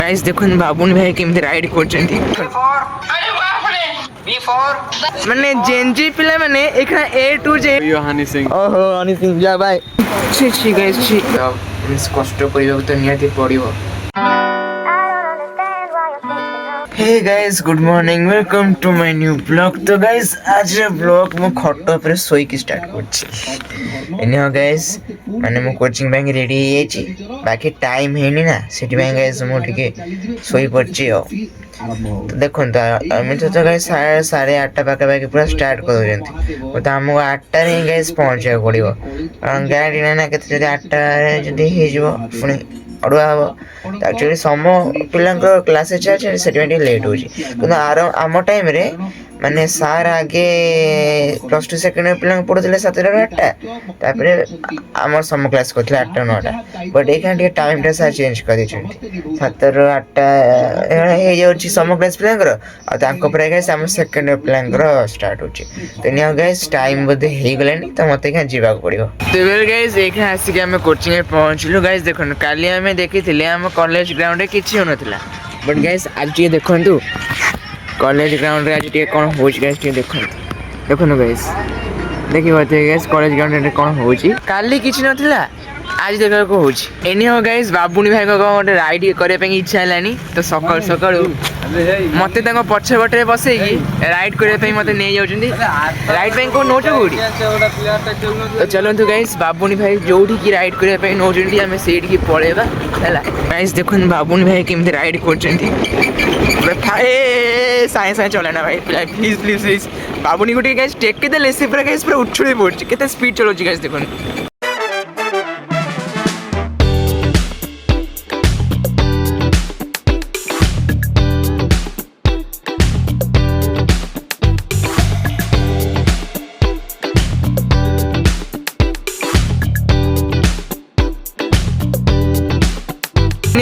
Guys देखुन बाबुन भाई केमती राइड करछन्ती माने जेनजी पिला माने एखा ए टू जे हनी सिंह ओहो हनी सिंह जा भाई छी गाइस छी मींस कष्ट करियो तो नियाती पड़ियो। Hey guys good morning welcome to my new blog. तो गाइस आज ब्लॉग मो खट्टो पर सोई की स्टार्ट करछि एने गाइस माने मो कोचिंग बैंक रेडी हे छी बाकी टाइम हेनी ना सेठी बैंक गाइस मो ठीके सोई पड़छि हो। तो देखुन आम तो गाइस 8:30 पाखापाखि पूरा स्टार्ट कर देते तो आमको 8टार ही गाइस पहुँचा पड़ो कारण गाड़ी ना के 8टार पुणी अड़ुआ हम तो एक्चुअली सम पिला क्लास अच्छे से लेट हो आम टाइम रे माने सार आगे प्लस टू सेकेंड इयर पिला पढ़ुले 7टार 8टा आम सम क्लास करते 8टा 9टा बट ये टाइम टा सार चेंज कर 7रू 8टा हो सम क्लास पिला आम सेकेंड इयर पिला स्टार्ट हो गाइस टाइम बोधे हो गलानी तो मत जावाक पड़ो। तो गाइस ये आसिक आम कोचिंग में पहुँचलु गाइस देखो काली आम देखी आम कॉलेज ग्राउंड किसी हो नाला बट गाइस आज टे देखु कॉलेज ग्राउंड रे आज टे कौन हो गाइस टे देखो गाइस देखिए गाइस कॉलेज ग्राउंड रे कौन हो काली किसी नाला आज देखा को एनी हो गाइस बाबुनी भाई को गोटे राइड करने इच्छा है तो सकाल सकाल मत पछ बटे बसई राइड करने मत नहीं जाऊँ राइड पे कौन नौच कौटी तो चलतु गाइस बाबुनी भाई जो राइड करने नौकरी आम से पलैबा है गाइस देखुन बाबुनी भाई केमती राइड कर साए साए चलाना भाई प्लीज प्लीज प्लीज बाबुनी को गाइस टेक देले से पूरा गाइस पूरा उछुड़ी पड़छ केते स्पीड चलो गाइस देखुन।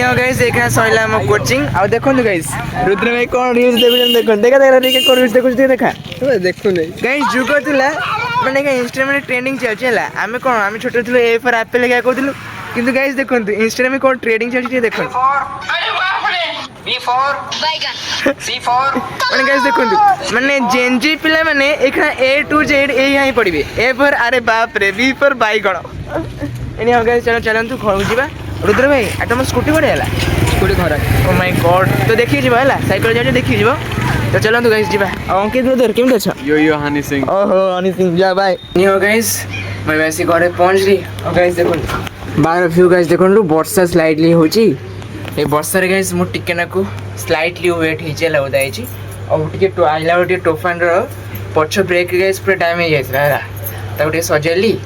गाइस एक सैला हम कोचिंग आ देखो गाइस रुद्र भाई कौन रील्स देखो देखा देखा कौन रील्स देखो देखा देखु नहीं गाइस जुग थिला माने का इंस्टा में ट्रेंडिंग चलछि हला हमें कौन हम छोटे थिलो ए फॉर एप्पल क्या कहथिलु किंतु गाइस देखो इंस्टा में कौन ट्रेंडिंग चलछि देखो अरे बाप रे बी फॉर बैगन सी फॉर माने गाइस देखो माने जेनजी पिला माने एखा ए टू जेड ए यही पड़िबे ए फॉर अरे बाप रे बी फॉर बैगन एनी हो गाइस चलो चलंतु घर जीवा रुद्र भाई आ तुम स्कूटी बढ़िया स्कूटी खराब ओ माय गॉड तो देखिए जीवा है साइकिल जाओ देखिए जीवा तो चलंतु गाइस जीवा अंकित ब्रदर केमते छ यो हनी सिंह ओहो हनी सिंह जा भाई नी हो गाइस मैं वैसे घरे पहुंच रही और गाइस देखो बाहर व्यू गाइस देखो वर्षा स्लाइडली होची ए वर्षा रे गाइस मो टिके नाकू स्लाइटली वेट हिचे लाउदाई छी और टिके तो आइला टिके टोफान रो पछ ब्रेक गाइस पूरा डैमेज आइसला है ताको टिके सजेली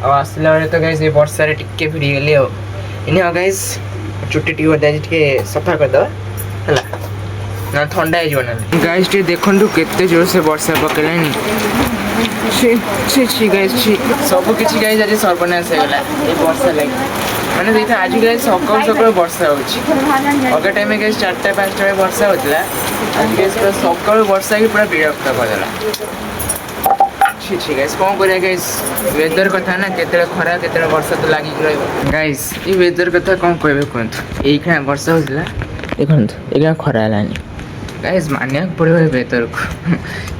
और आसला रे तो गाइस ए वर्षा रे टिके भिड़ी गेली हो इन गाइस चुट्टी टी टे सफा कर दला ना ठंडा हो गाइस टे देखु केते जोर से वर्षा पकड़ानी गाइस सब किसी गाइस आज सर्वनाश होगा ये वर्षा लगे मैंने देखा आज गाइस सकाल सकाल वर्षा होगा टाइम में गाइस 4टा 5टा वर्षा होता आज गाइस पूरा सकाल वर्षा की पूरा विरक्त करदेला गाइस कौन करिया गाइस वेदर कथा ना केते खरा केते वर्षा तो लागी रहइबो गाइस ई वेदर कथा कौन कहबे कोंत एखा वर्षा होतला देखंत एखा खरा हलानी गाइस मानिया पड़ो वेदर को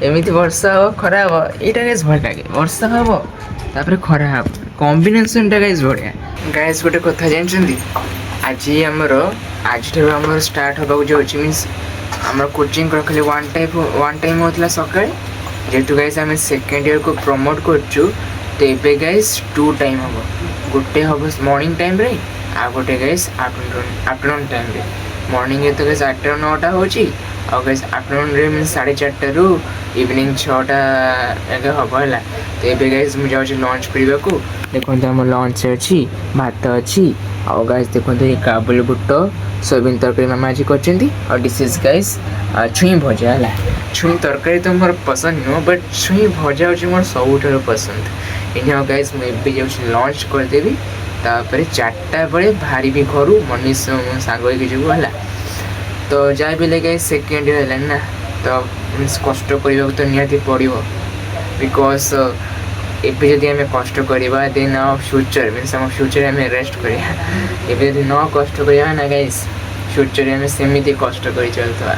एमिति वर्षा हो खरा हो एटा गाइस भल लागे वर्षा हो तापर खरा हो कॉम्बिनेशन टा गाइस बढ़िया गाइस गोटे कथा जानछंती आज आज हमर स्टार्ट होबा जाउची मींस हमर कोचिंग रखले वन टाइम होतला सकाळे जेहेतु गाइस आम सेकेंड ईयर को प्रमोट करछु तो ये गाइस 2 टाइम हम गोटे हम मॉर्निंग टाइम रे आ गोटे गाइस आफ्टरनून टाइम रे मॉर्निंग तो गाइस 8टा 9टा होची आ गाइस आफ्टरनून रे मीन 4:30 रु इवनिंग 6टा एगे हम है तो ये गाइस मुझे जाऊँ लंच करने को देखो आम लंच अच्छी भात अच्छी आ गाइस देखो ये काबुल बुट सोयाबीन तरकारी मामा आज कर डिश इज गाइस छुई भजा है छुई तरकारी तो मोर पसंद नुह बट छुई भजा हूँ मोर सब पसंद इन गाइस मुझे जाऊँ लंच करदेवी तापर 4टा बेले बाहरी भी घर मनीष सांग जीव है तो जहाँ भी लगे सेकेंड ईयर है ना तो मीन्स कष्ट करने तो निहाती पड़ो बिकज एबे जदि आम कष्ट करवा देन आवर फ्यूचर मीन्स आम फ्यूचर आम रेस्ट करा एबे जदि न कष्ट करवा ना गाइस फ्यूचर में सेमती कष्ट कर चलता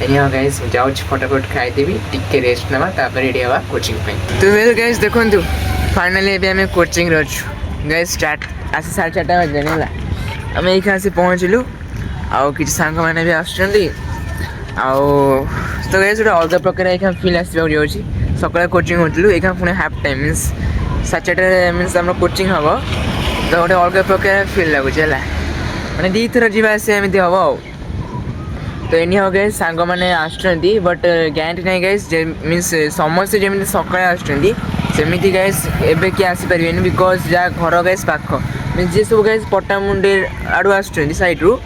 एनी गाइस जाऊँ फटाफट खाईदेवी टिके रेस्ट ना रेडी हवा कोचिंग तो वेल गाइस देखु फाइनाली एबे हमें कोचिंग अच्छु गाइस स्टार्ट आसी 4:30 बजे आम ये आसी पहुँचलु आउ कि सांग मैंने भी आसुँच तो गाइस गोटे अलग प्रकार ये फिल आसवाक जाऊँगी सकाल कोचिंग होटलु ये Pune half time means 4:30 means आम कोचिंग हम तो गोटे अलग प्रकार फिल लगुच है मैंने दी थर जावास एमती हम तो एनी हाउ गाइस सांग मैंने आसुँच बट ग्यारंटी नहीं गाइस मीन्स समस्ते जमी सकाଳେ आसुँच सेमती गाइस एबे किए आसीपारे बिकज जहाँ घर गाइस पाख मीन्स जी सब गाइस पट्टामुंडे आड़ू आसुँच सैड्रु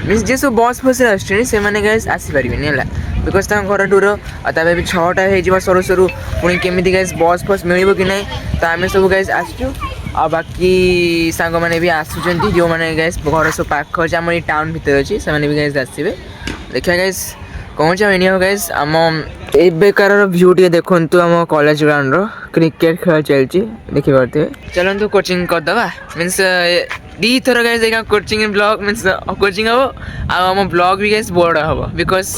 मीन्स जी सब बस फस आसुँच गाइस आसीपारे है बिकज घर दूर आगे भी 6टा हो सरू सरू पुणी केमी गाइस बस फस मिल कि ना तो आम सब गाइस आसचु आ बाकी सांग मैंने भी आसुँच जो मैंने गाइस घर सब पाख अच्छे आम टाउन भितर अच्छी से भी गाइस आसवे देखा गाइस कौन एनी हाउ गाइस आम एबेकार भ्यू टे देखु आम कॉलेज ग्राउंड क्रिकेट खेल चलती देखिपे चलतु कोचिंग करदे मीन्स दी थर guys coaching blog means coaching हम आम ब्लॉग भी गाइस बोर्ड हम बिकज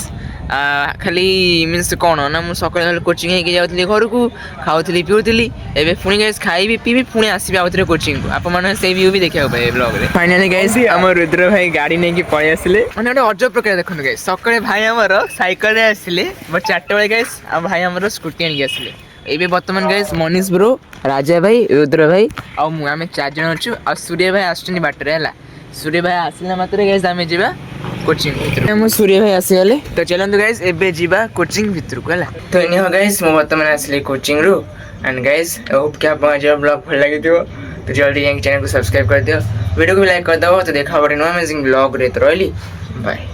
खाली मीन्स कौन ना मुझे सकाल कोचिंग जाऊँगी घर को खाऊली पीऊली एवं पुणी गाइस खाइबी पीबी पुणी आसबि आउ थे कोचिंग को आपने से व्यू भी देखा पाए ब्लॉग रे फाइनाली गाइस आम रुद्र भाई गाड़ी नहीं पलि आसिले मैंने गोटे अजब प्रकार देखते गाइस सकाଳେ भाई आमर साइकेल आसिले बट 4टा बेले गाइस आम भाई आमर स्कूटी आनिक आसिले एबे बर्तमान गाइस मनीष ब्रो राजा भाई रुद्र भाई आम 4 जन अच्छु आ सूर्य भाई आसुँच बाटर है सूर्य भाई आसला मात्र गाइस आम जा कोचिंग मो सूर्य भाई आसीगले तो चलते गाइस एबे जीवा कोचिंग भितर को है तो एनी हो गाइस मो बर्तमान आसली कोचिंग रू एंड गाइस आई होप कि आप ब्लॉग भल लगी तो जल्दी जाके चैनल को सब्सक्राइब कर दियो वीडियो को भी लाइक कर दो तो देखा बड़े नो अमेजिंग ब्लॉग रे तो रही बाय।